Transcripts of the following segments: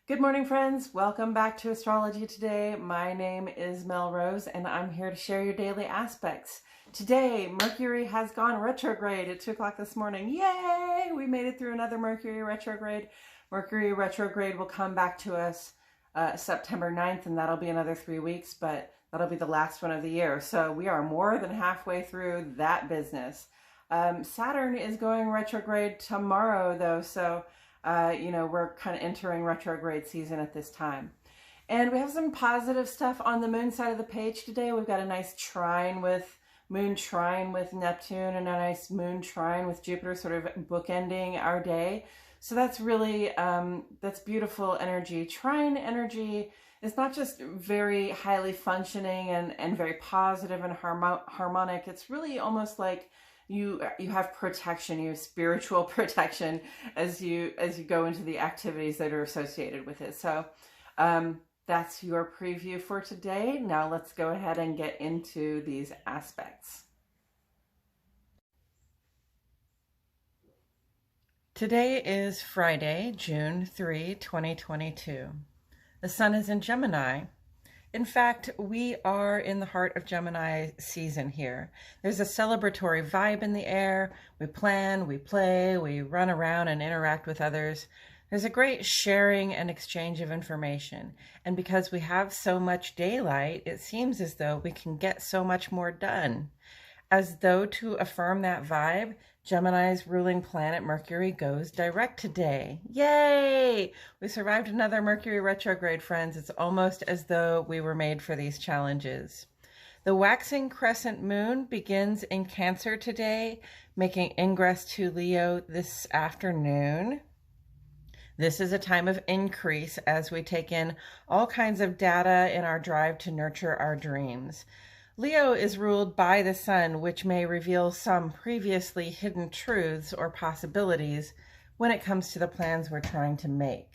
Good morning, friends. Welcome back to Astrology Today. My name is Melrose, and I'm here to share your daily aspects. Today, Mercury has gone retrograde at 2 o'clock this morning. Yay! We made it through another Mercury retrograde. Mercury retrograde will come back to us September 9th, and that'll be another 3 weeks, but that'll be the last one of the year. So we are more than halfway through that business. Saturn is going retrograde tomorrow, though, so we're kind of entering retrograde season at this time. And we have some positive stuff on the moon side of the page today. We've got a nice moon trine with Neptune and a nice moon trine with Jupiter, sort of bookending our day. So that's really, that's beautiful energy. Trine energy is not just very highly functioning and very positive and harmonic. It's really almost like you have protection, you have spiritual protection as you go into the activities that are associated with it. So that's your preview for today. Now let's go ahead and get into these aspects. Today is Friday, June 3, 2022. The sun is in Gemini. In fact, we are in the heart of Gemini season here. There's a celebratory vibe in the air. We plan, we play, we run around and interact with others. There's a great sharing and exchange of information. And because we have so much daylight, it seems as though we can get so much more done. As though to affirm that vibe, Gemini's ruling planet Mercury goes direct today. Yay! We survived another Mercury retrograde, friends. It's almost as though we were made for these challenges. The waxing crescent moon begins in Cancer today, making ingress to Leo this afternoon. This is a time of increase as we take in all kinds of data in our drive to nurture our dreams. Leo is ruled by the sun, which may reveal some previously hidden truths or possibilities when it comes to the plans we're trying to make.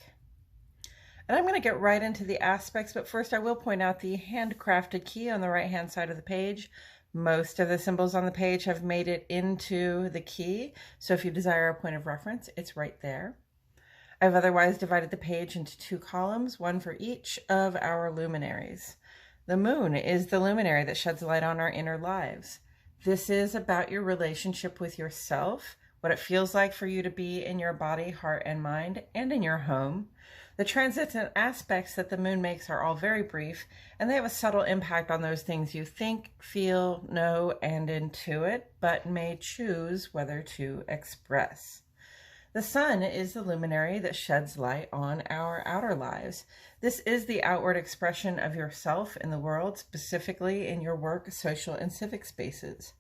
And I'm going to get right into the aspects, but first I will point out the handcrafted key on the right-hand side of the page. Most of the symbols on the page have made it into the key, so if you desire a point of reference, it's right there. I've otherwise divided the page into 2 columns, one for each of our luminaries. The moon is the luminary that sheds light on our inner lives. This is about your relationship with yourself, what it feels like for you to be in your body, heart, and mind, and in your home. The transits and aspects that the moon makes are all very brief, and they have a subtle impact on those things you think, feel, know, and intuit, but may choose whether to express. The sun is the luminary that sheds light on our outer lives. This is the outward expression of yourself in the world, specifically in your work, social, and civic spaces.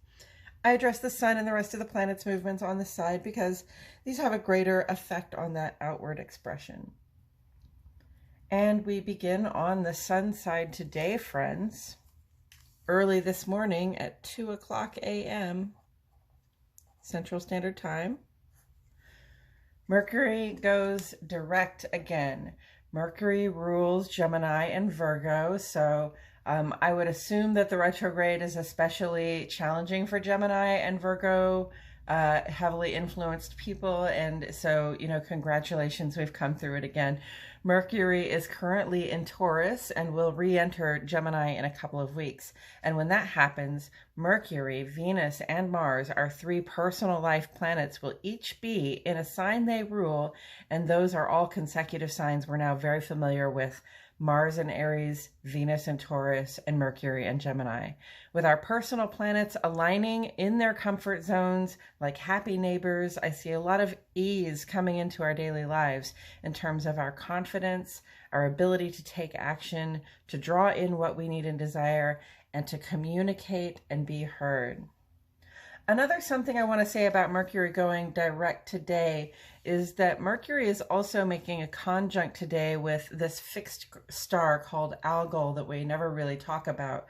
I address the sun and the rest of the planet's movements on the side because these have a greater effect on that outward expression. And we begin on the sun side today, friends. Early this morning at 2 o'clock a.m. Central Standard Time. Mercury goes direct again. Mercury rules Gemini and Virgo, so I would assume that the retrograde is especially challenging for Gemini and Virgo, heavily influenced people, and so, congratulations, we've come through it again. Mercury is currently in Taurus and will re-enter Gemini in a couple of weeks. And when that happens, Mercury, Venus, and Mars, our 3 personal life planets, will each be in a sign they rule, and those are all consecutive signs we're now very familiar with. Mars in Aries, Venus in Taurus, and Mercury in Gemini. With our personal planets aligning in their comfort zones like happy neighbors, I see a lot of ease coming into our daily lives in terms of our confidence, our ability to take action, to draw in what we need and desire, and to communicate and be heard. Another something I want to say about Mercury going direct today is that Mercury is also making a conjunct today with this fixed star called Algol that we never really talk about.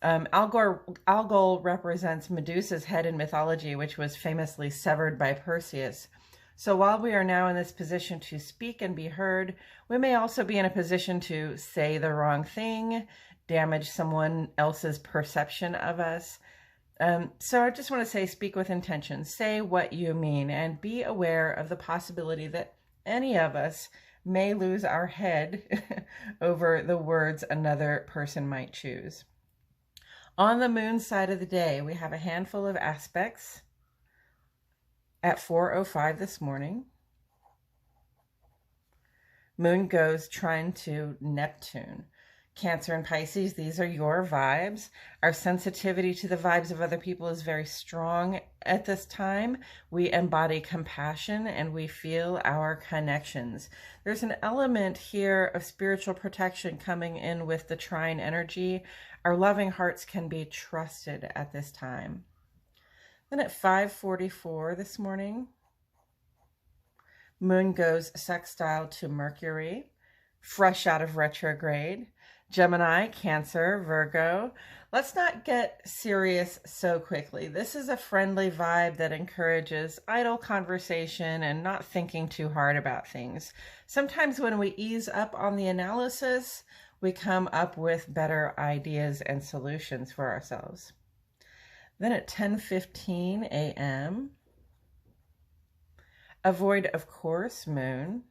Algol represents Medusa's head in mythology, which was famously severed by Perseus. So while we are now in this position to speak and be heard, we may also be in a position to say the wrong thing, damage someone else's perception of us. So I just want to say, speak with intention, say what you mean, and be aware of the possibility that any of us may lose our head over the words another person might choose. On the moon side of the day, we have a handful of aspects at 4:05 this morning. Moon goes trine to Neptune. Cancer and Pisces, these are your vibes. Our sensitivity to the vibes of other people is very strong at this time. We embody compassion and we feel our connections. There's an element here of spiritual protection coming in with the trine energy. Our loving hearts can be trusted at this time. Then at 5:44 this morning, Moon goes sextile to Mercury, fresh out of retrograde. Gemini, Cancer, Virgo. Let's not get serious so quickly. This is a friendly vibe that encourages idle conversation and not thinking too hard about things. Sometimes when we ease up on the analysis, we come up with better ideas and solutions for ourselves. Then at 10:15 a.m., avoid, of course, Moon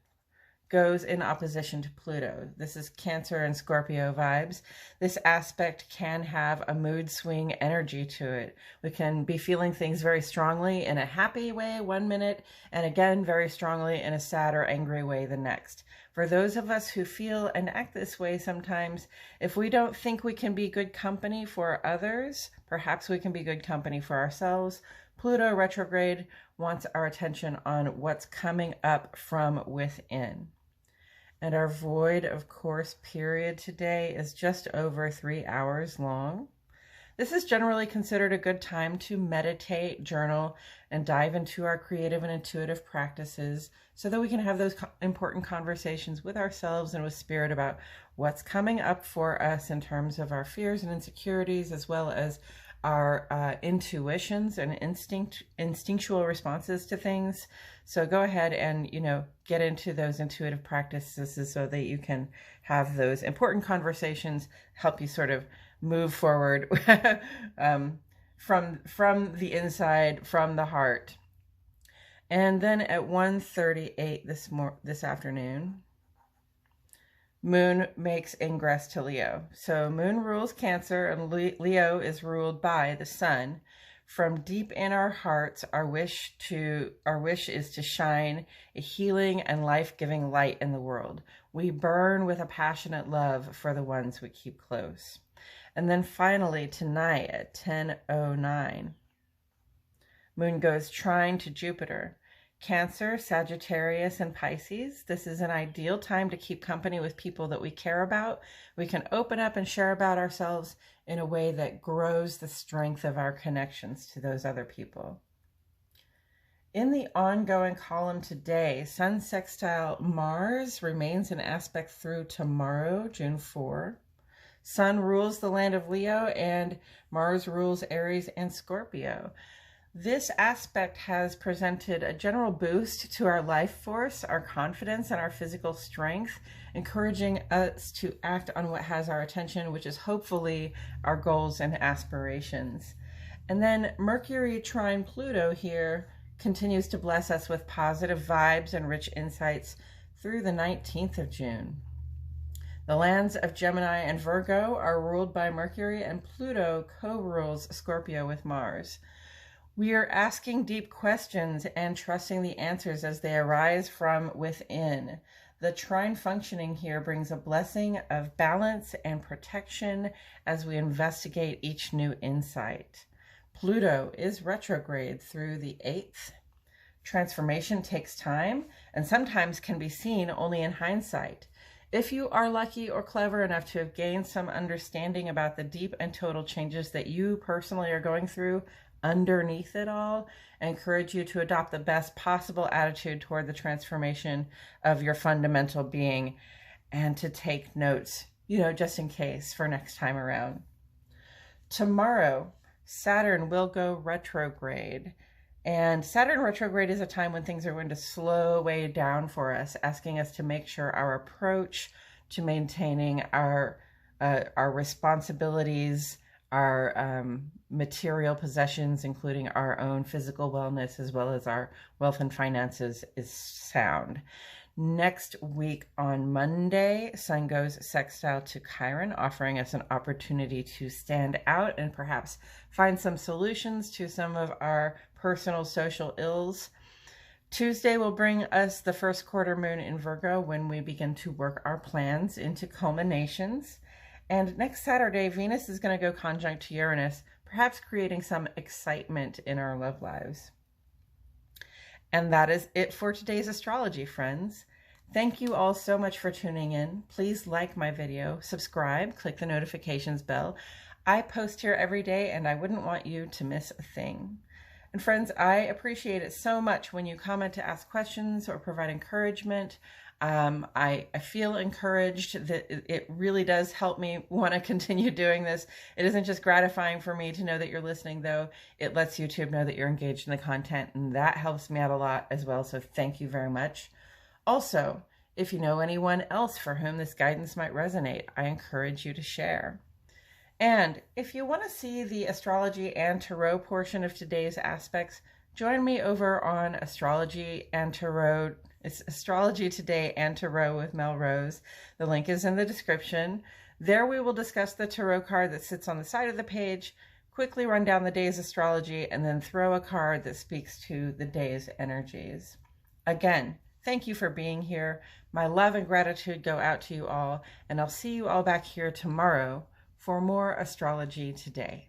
goes in opposition to Pluto. This is Cancer and Scorpio vibes. This aspect can have a mood swing energy to it. We can be feeling things very strongly in a happy way one minute, and again, very strongly in a sad or angry way the next. For those of us who feel and act this way sometimes, if we don't think we can be good company for others, perhaps we can be good company for ourselves. Pluto retrograde wants our attention on what's coming up from within. And our void, of course, period today is just over 3 hours long. This is generally considered a good time to meditate, journal, and dive into our creative and intuitive practices so that we can have those important conversations with ourselves and with spirit about what's coming up for us in terms of our fears and insecurities, as well as our intuitions and instinctual responses to things. So go ahead and, get into those intuitive practices so that you can have those important conversations, help you sort of move forward from the inside, from the heart. And then at 1:38 this afternoon, Moon makes ingress to Leo. So Moon rules Cancer and Leo is ruled by the Sun. From deep in our hearts, our wish is to shine a healing and life-giving light in the world. We burn with a passionate love for the ones we keep close. And then finally tonight at 10:09, Moon goes trine to Jupiter. Cancer, Sagittarius, and Pisces. This is an ideal time to keep company with people that we care about. We can open up and share about ourselves in a way that grows the strength of our connections to those other people. In the ongoing column today, Sun sextile Mars remains in aspect through tomorrow, June 4. Sun rules the land of Leo and Mars rules Aries and Scorpio. This aspect has presented a general boost to our life force, our confidence, and our physical strength, encouraging us to act on what has our attention, which is hopefully our goals and aspirations. And then Mercury trine Pluto here continues to bless us with positive vibes and rich insights through the 19th of June. The lands of Gemini and Virgo are ruled by Mercury, and Pluto co-rules Scorpio with Mars. We are asking deep questions and trusting the answers as they arise from within. The trine functioning here brings a blessing of balance and protection as we investigate each new insight. Pluto is retrograde through the 8th. Transformation takes time and sometimes can be seen only in hindsight. If you are lucky or clever enough to have gained some understanding about the deep and total changes that you personally are going through underneath it all, I encourage you to adopt the best possible attitude toward the transformation of your fundamental being and to take notes, just in case for next time around. Tomorrow, Saturn will go retrograde. And Saturn retrograde is a time when things are going to slow way down for us, asking us to make sure our approach to maintaining our responsibilities, our material possessions, including our own physical wellness, as well as our wealth and finances, is sound. Next week on Monday, Sun goes sextile to Chiron, offering us an opportunity to stand out and perhaps find some solutions to some of our personal social ills. Tuesday will bring us the first quarter moon in Virgo when we begin to work our plans into culminations. And next Saturday, Venus is going to go conjunct to Uranus, perhaps creating some excitement in our love lives. And that is it for today's astrology, friends. Thank you all so much for tuning in. Please like my video, subscribe, click the notifications bell. I post here every day and I wouldn't want you to miss a thing. And friends, I appreciate it so much when you comment to ask questions or provide encouragement. I feel encouraged that it really does help me want to continue doing this. It isn't just gratifying for me to know that you're listening, though. It lets YouTube know that you're engaged in the content, and that helps me out a lot as well. So thank you very much. Also, if you know anyone else for whom this guidance might resonate, I encourage you to share. And if you want to see the astrology and tarot portion of today's aspects, join me over on Astrology and Tarot. It's Astrology Today and Tarot with Melrose. The link is in the description. There we will discuss the tarot card that sits on the side of the page, quickly run down the day's astrology, and then throw a card that speaks to the day's energies. Again, thank you for being here. My love and gratitude go out to you all, and I'll see you all back here tomorrow for more Astrology Today.